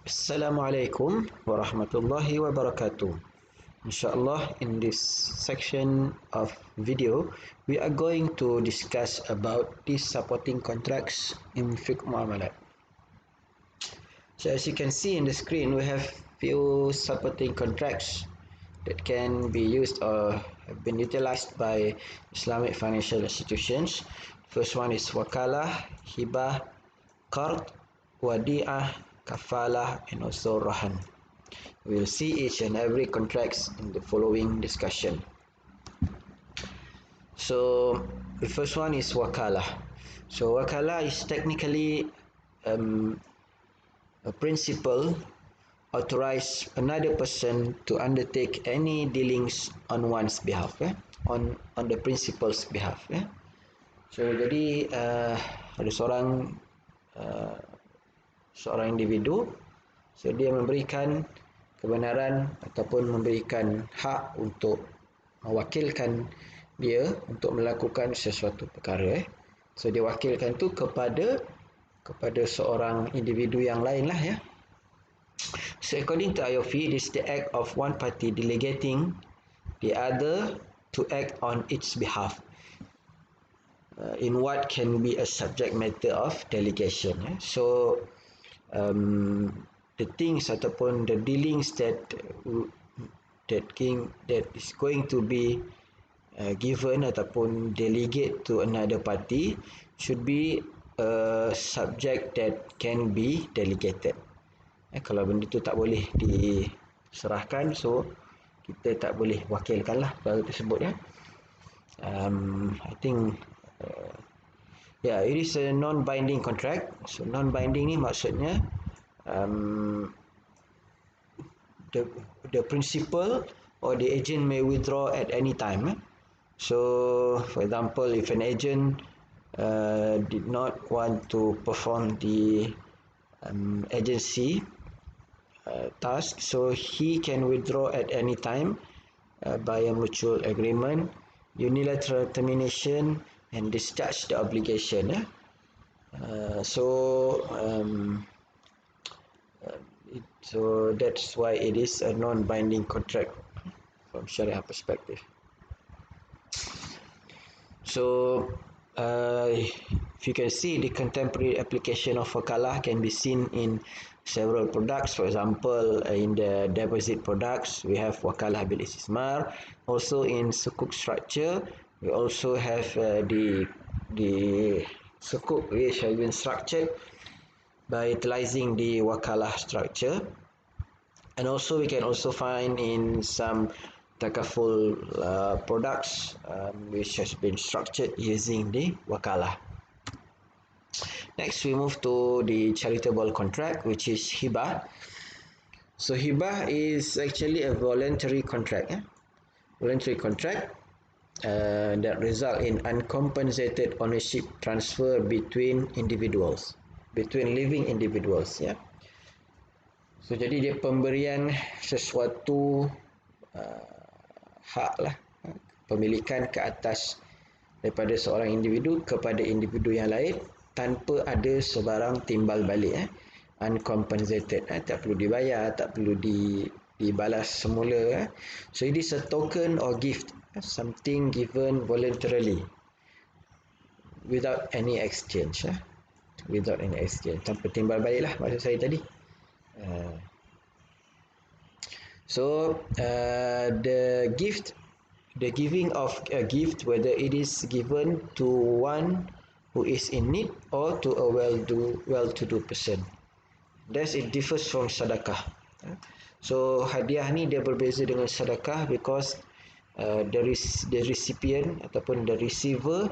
Assalamualaikum warahmatullahi wabarakatuh. Inshallah, in this section of video, we are going to discuss about these supporting contracts in fiqh muamalat. So as you can see in the screen, we have few supporting contracts that can be used or have been utilized by Islamic financial institutions. First one is wakalah, hibah, qard, wadi'ah, kafalah, and also rahn. We will see each and every contracts in the following discussion. So the first one is wakalah. So wakalah is technically a principal authorize another person to undertake any dealings on one's behalf, on the principal's behalf. So jadi ada seorang individu, so dia memberikan kebenaran ataupun memberikan hak untuk mewakilkan dia untuk melakukan sesuatu perkara. So dia wakilkan tu kepada seorang individu yang lain lah, ya. So according to IOF, it is the act of one party delegating the other to act on its behalf in what can be a subject matter of delegation. So the things ataupun the dealings that is going to be given ataupun delegate to another party should be a subject that can be delegated. Kalau benda tu tak boleh diserahkan, so kita tak boleh wakilkan lah perkara tersebut, ya. I think it is a non-binding contract. So non-binding ni maksudnya the principal or the agent may withdraw at any time. So for example, if an agent did not want to perform the agency task, so he can withdraw at any time by a mutual agreement, unilateral termination, and discharge the obligation. So that's why it is a non-binding contract from Shariah perspective. So if you can see, the contemporary application of wakalah can be seen in several products. For example, in the deposit products, we have wakalah bil istismar. Also in sukuk structure, we also have the sukuk which have been structured by utilizing the wakalah structure. And also we can also find in some takaful products which has been structured using the wakalah. Next, we move to the charitable contract, which is hibah. So hibah is actually a voluntary contract, voluntary contract that result in uncompensated ownership transfer between individuals, between living individuals, ya. So jadi dia pemberian sesuatu hak lah, pemilikan ke atas daripada seorang individu kepada individu yang lain tanpa ada sebarang timbal balik, uncompensated, tak perlu dibayar, tak perlu dibalas semula. So it is a token or gift, something given voluntarily without any exchange, without any exchange, tanpa timbal balik lah maksud saya tadi. So the giving of a gift, whether it is given to one who is in need or to a well-to-do person, thus it differs from sedekah. So hadiah ni dia berbeza dengan sedekah because the recipient ataupun the receiver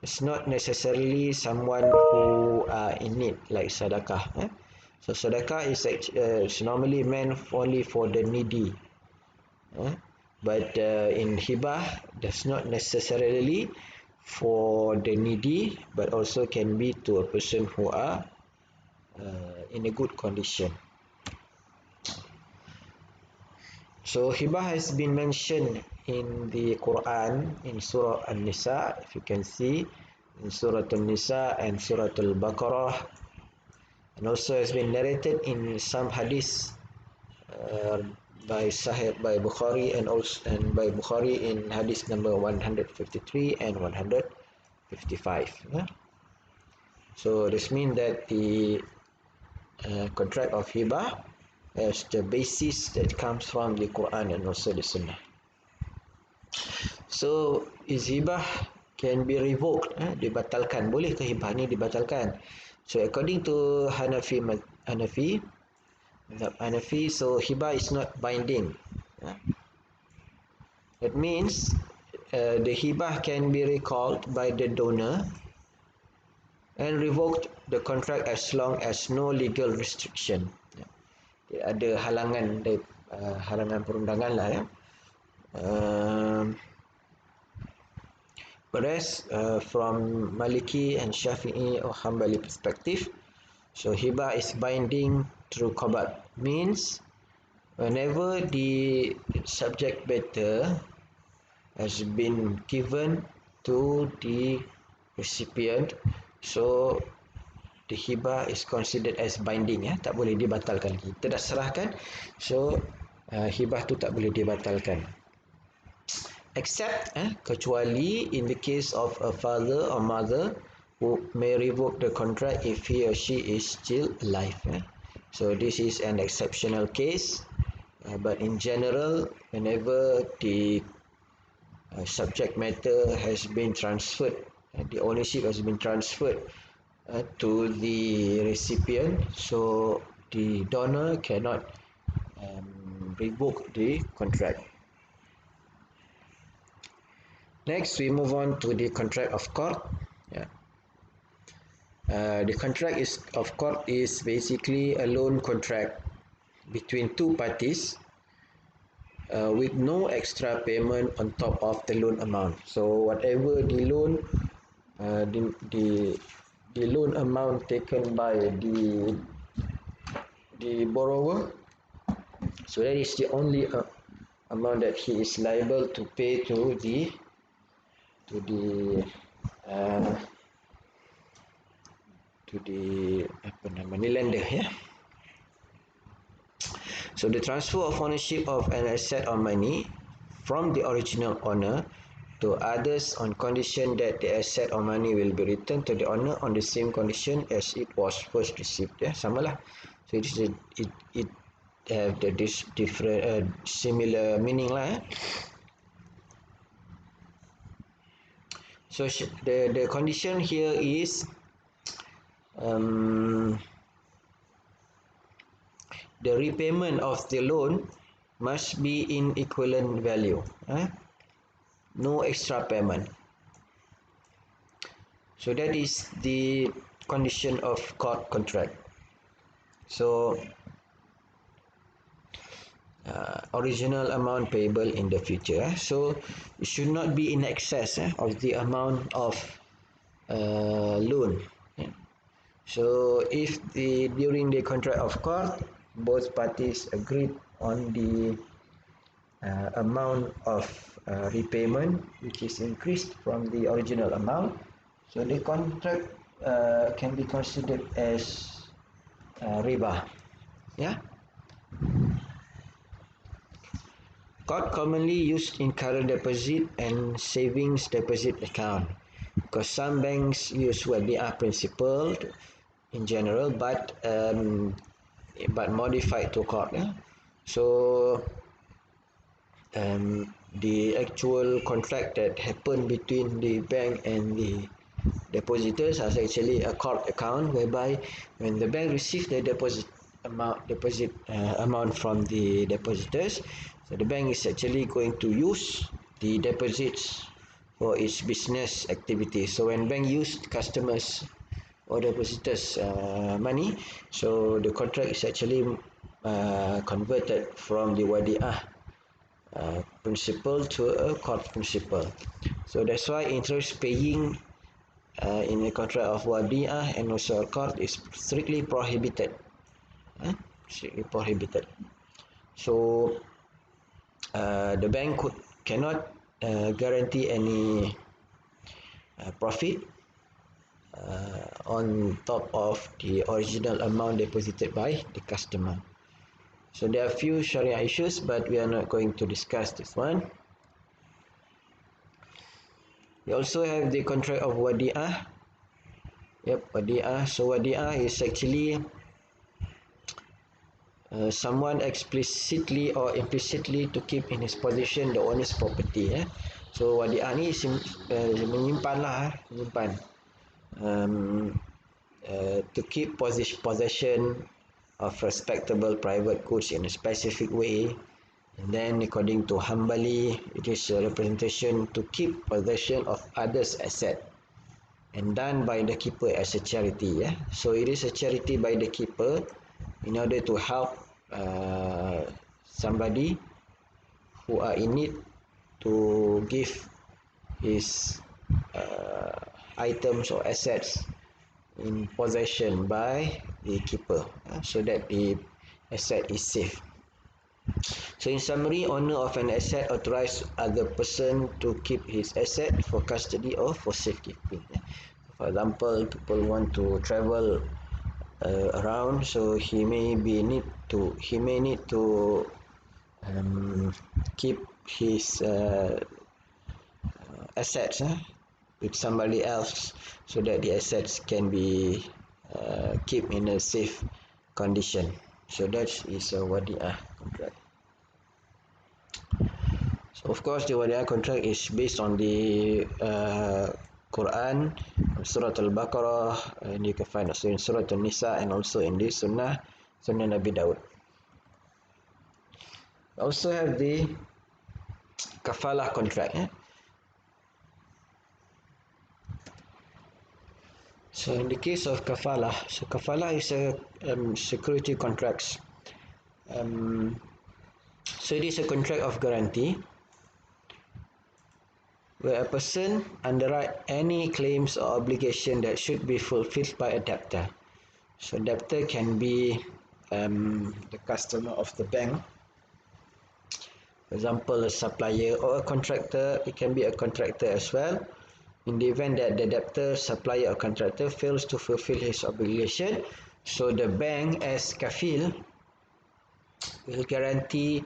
is not necessarily someone who are in need like sedekah. So sedekah is normally meant only for the needy, but in hibah does not necessarily for the needy, but also can be to a person who are in a good condition. So hibah has been mentioned in the Quran in Surah An-Nisa. If you can see in Surah An-Nisa and Surah Al-Baqarah, and also has been narrated in some hadith uh, by Bukhari and by Bukhari in hadith number 153 and 155. Yeah? So this means that the contract of hibah as the basis that comes from the Quran and also the Sunnah. So is hibah can be revoked, dibatalkan. Boleh ke hibah ni dibatalkan? So according to Hanafi, so hibah is not binding. That means the hibah can be recalled by the donor and revoked the contract as long as no legal restriction. Ada halangan halangan perundangan lah ya. Whereas from Maliki and Shafi'i or Hanbali perspective, so hibah is binding through qard. Means whenever the subject matter has been given to the recipient, so the hibah is considered as binding, ya, tak boleh dibatalkan lagi. Kita dah serahkan, so hibah tu tak boleh dibatalkan. Except kecuali in the case of a father or mother who may revoke the contract if he or she is still alive. So this is an exceptional case, but in general, whenever the subject matter has been transferred, the ownership has been transferred to the recipient, so the donor cannot revoke the contract. Next, we move on to the contract of qard. Yeah. The contract of qard is basically a loan contract between two parties with no extra payment on top of the loan amount. So whatever the loan, the loan amount taken by the borrower, so that is the only amount that he is liable to pay to the lender, yeah. So the transfer of ownership of an asset or money from the original owner to others on condition that the asset or money will be returned to the owner on the same condition as it was first received. Yeah, sama lah. So it have this different similar meaning lah. So the condition here is the repayment of the loan must be in equivalent value. No extra payment. So that is the condition of qard contract. So original amount payable in the future. So it should not be in excess of the amount of loan. So if during the contract of qard, both parties agreed on the amount of repayment which is increased from the original amount, so the contract can be considered as riba. Yeah. Qard commonly used in current deposit and savings deposit account, because some banks use wadi'ah principle in general, but modified to qard. Yeah? So the actual contract that happened between the bank and the depositors is actually a qard account, whereby when the bank receives the deposit amount from the depositors, so the bank is actually going to use the deposits for its business activity. So when bank use customers or depositors money, so the contract is actually converted from the wadi'ah principle to a qard principle. So that's why interest paying in the contract of wadi'ah and also qard is strictly prohibited. Strictly prohibited. So the bank cannot guarantee any profit on top of the original amount deposited by the customer. So there are few Sharia issues, but we are not going to discuss this one. We also have the contract of wadi'ah. Yep, wadi'ah. So wadi'ah is actually someone explicitly or implicitly to keep in his possession the owner's property. So wadi'ah ni menyimpan lah, menyimpan. To keep possession of respectable private goods in a specific way. And then according to Hanbali, it is a representation to keep possession of others' asset and done by the keeper as a charity. So it is a charity by the keeper in order to help somebody who are in need to give his items or assets in possession by the keeper, so that the asset is safe. So in summary, owner of an asset authorize other person to keep his asset for custody or for safekeeping. For example, people want to travel around, so he may need to keep his assets with somebody else, so that the assets can be kept in a safe condition. So that is a wadi'ah contract. So of course the wadi'ah contract is based on the Quran, Surah Al-Baqarah, and you can find also in Surah An-Nisa and also in the Sunnah Nabi Daud. Also have the kafalah contract. So in the case of kafalah, so kafalah is a security contracts. So it is a contract of guarantee where a person underwrite any claims or obligation that should be fulfilled by a debtor. So debtor can be the customer of the bank, for example a supplier or a contractor. It can be a contractor as well. In the event that the debtor, supplier or contractor fails to fulfill his obligation, so the bank as kafil will guarantee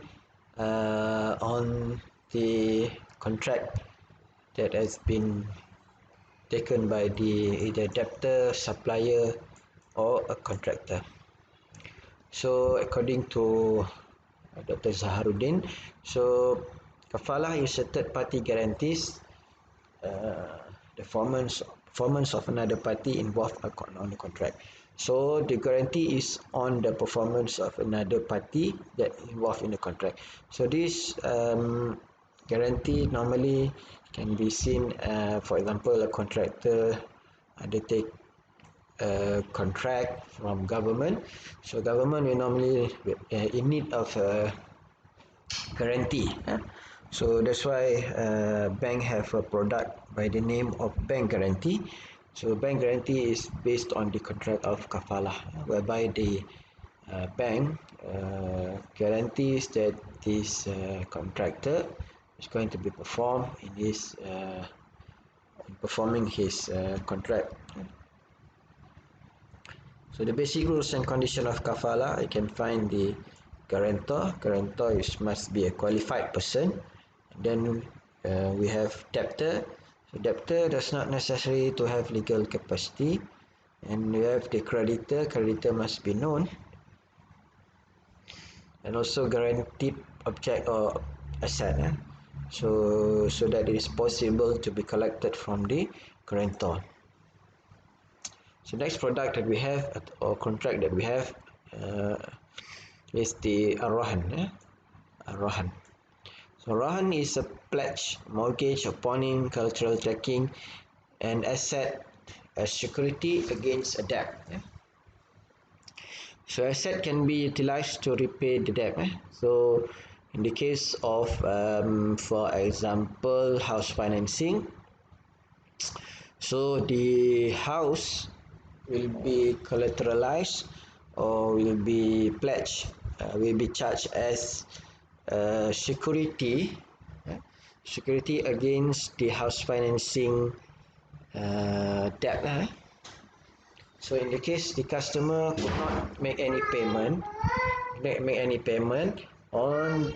on the contract that has been taken by the either debtor, supplier or a contractor. So according to Dr. Zaharuddin, so kafalah is a third party guarantees the performance of another party involved on the contract. So the guarantee is on the performance of another party that involved in the contract. So this guarantee normally can be seen, for example, a contractor undertake a contract from government. So government will normally in need of a guarantee. So that's why bank have a product by the name of bank guarantee. So bank guarantee is based on the contract of kafalah, whereby the bank guarantees that this contractor is going to be performed in his performing his contract. So the basic rules and condition of kafalah, you can find the guarantor. Guarantor must be a qualified person. Then we have debtor. So debtor does not necessary to have legal capacity. And we have the creditor. Creditor must be known. And also guaranteed object or asset. So that it is possible to be collected from the guarantor. So next product that we have or contract that we have is the rahn. Rahn. So rahn is a pledge, mortgage, pawning, cultural taking, and asset as security against a debt. So asset can be utilized to repay the debt. So in the case of, for example, house financing, so the house will be collateralized or will be pledged, will be charged as security against the house financing debt. So in the case the customer could not make any payment, on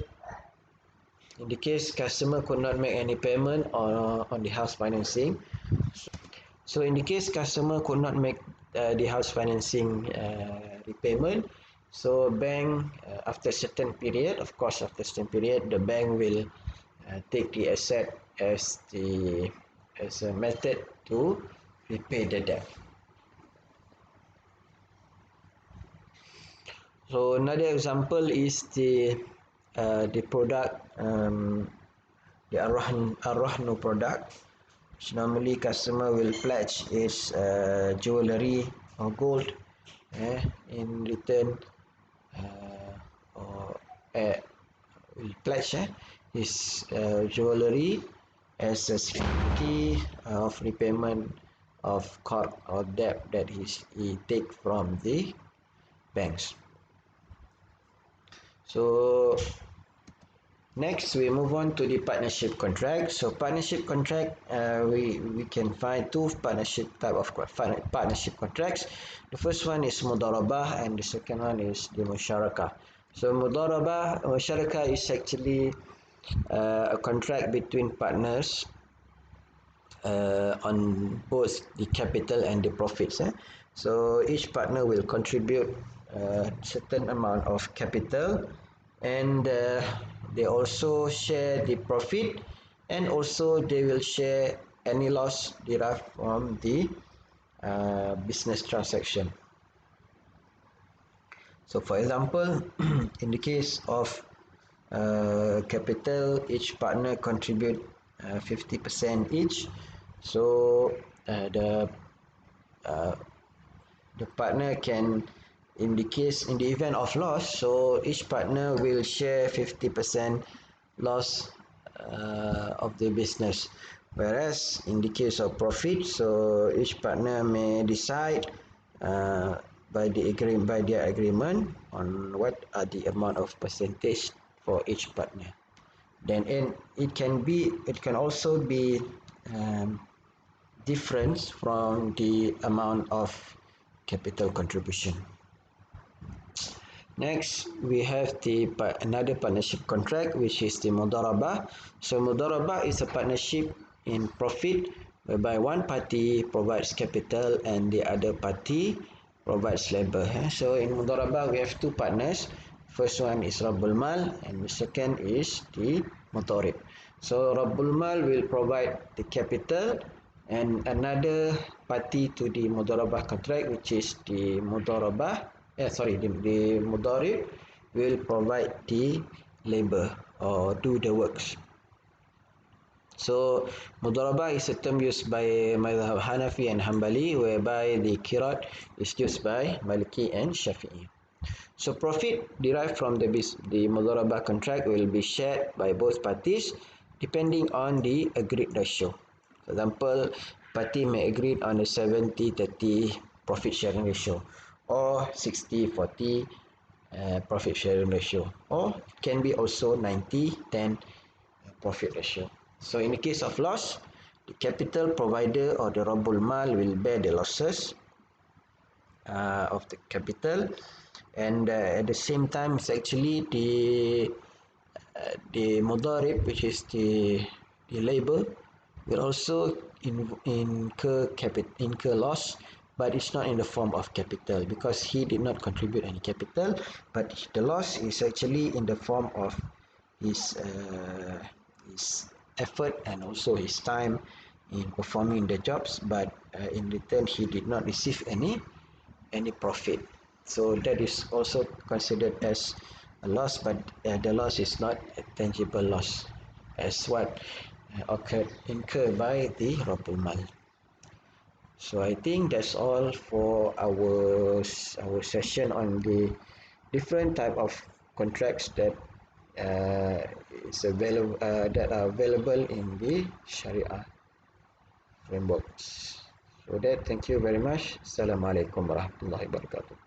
in the case customer could not make any payment on the house financing. So in the case customer could not make the house financing repayment, so bank after a certain period, of course after a certain period, the bank will take the asset as a method to repay the debt. So another example is the product, the rahn product, which normally customer will pledge is jewelry or gold in return, or will pledge his jewelry as a security of repayment of qard or debt that he take from the banks. So next we move on to the partnership contract. So partnership contract, we can find two partnership partnership contracts. The first one is mudharabah and the second one is the musyarakah. So musyarakah is actually a contract between partners on both the capital and the profits. So each partner will contribute a certain amount of capital, and they also share the profit, and also they will share any loss derived from the business transaction. So for example, in the case of capital, each partner contribute 50% each. So the partner can, in the event of loss, so each partner will share 50% loss of the business. Whereas in the case of profit, so each partner may decide by their agreement on what are the amount of percentage for each partner. Then it can also be difference from the amount of capital contribution. Next, we have another partnership contract, which is the mudharabah. So mudharabah is a partnership in profit whereby one party provides capital and the other party provides labor. So in mudharabah we have two partners. First one is Rabbul Mal and the second is the mudharib. So Rabbul Mal will provide the capital, and another party to the mudharabah contract, which is the the mudharib, will provide the labor or do the works. So mudharabah is a term used by Madhab Hanafi and Hanbali, whereby the qard is used by Maliki and Shafi'i. So profit derived from the mudharabah contract will be shared by both parties depending on the agreed ratio. For example, party may agree on a 70-30 profit sharing ratio, or 60-40 profit sharing ratio, or it can be also 90-10 profit ratio. So in the case of loss, the capital provider or the Rabbul Mal will bear the losses of the capital, and at the same time it's actually the mudharib, which is the labor, will also incur loss, but it's not in the form of capital because he did not contribute any capital, but the loss is actually in the form of his effort and also his time in performing the jobs, but in return he did not receive any profit. So that is also considered as a loss, but the loss is not a tangible loss as what incurred by the Rabbul Mal. So I think that's all for our session on the different type of contracts that that are available in the Shariah frameworks. So that, thank you very much. Assalamualaikum warahmatullahi wabarakatuh.